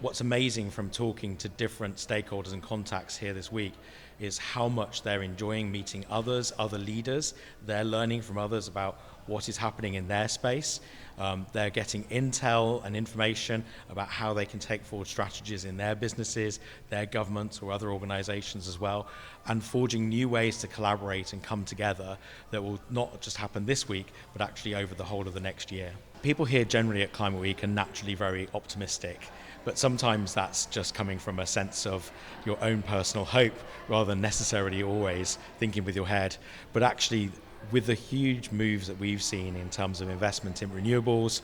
what's amazing from talking to different stakeholders and contacts here this week is how much they're enjoying meeting others, other leaders. They're learning from others about what is happening in their space. They're getting intel and information about how they can take forward strategies in their businesses, their governments or other organizations as well, and forging new ways to collaborate and come together that will not just happen this week, but actually over the whole of the next year. People here generally at Climate Week are naturally very optimistic, but sometimes that's just coming from a sense of your own personal hope rather than necessarily always thinking with your head. But actually, with the huge moves that we've seen in terms of investment in renewables,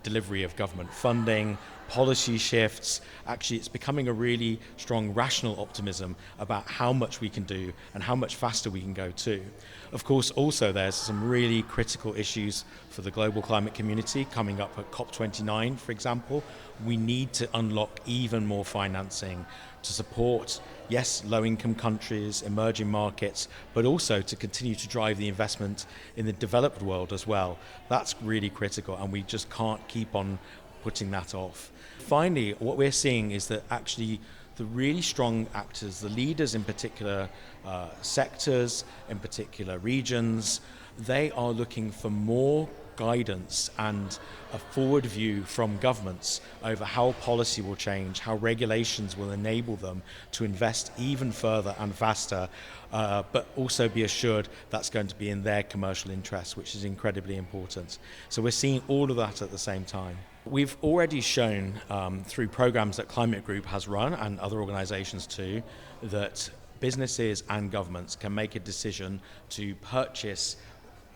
delivery of government funding, policy shifts, actually it's becoming a really strong rational optimism about how much we can do and how much faster we can go too. Of course, also there's some really critical issues for the global climate community coming up at COP29, for example. We need to unlock even more financing to support, yes, low-income countries, emerging markets, but also to continue to drive the investment in the developed world as well. That's really critical, and we just can't keep on putting that off. Finally, what we're seeing is that actually the really strong actors, the leaders in particular sectors, in particular regions, they are looking for more guidance and a forward view from governments over how policy will change, how regulations will enable them to invest even further and faster, but also be assured that's going to be in their commercial interests, which is incredibly important. So we're seeing all of that at the same time. We've already shown through programs that Climate Group has run and other organizations too, that businesses and governments can make a decision to purchase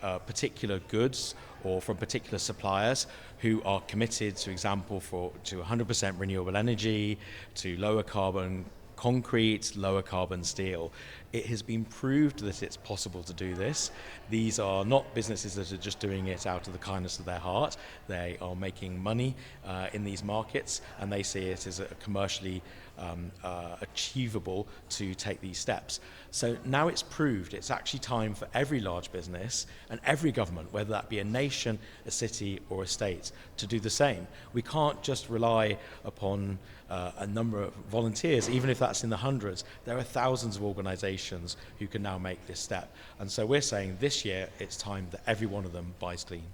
particular goods or from particular suppliers who are committed, for example, to 100% renewable energy, to lower carbon concrete, lower carbon steel. It has been proved that it's possible to do this. These are not businesses that are just doing it out of the kindness of their heart. They are making money in these markets, and they see it as a commercially achievable to take these steps. So now it's proved it's actually time for every large business and every government, whether that be a nation, a city or a state, to do the same. We can't just rely upon a number of volunteers, even if that's in the hundreds. There are thousands of organizations who can now make this step. And so we're saying this year it's time that every one of them buys clean.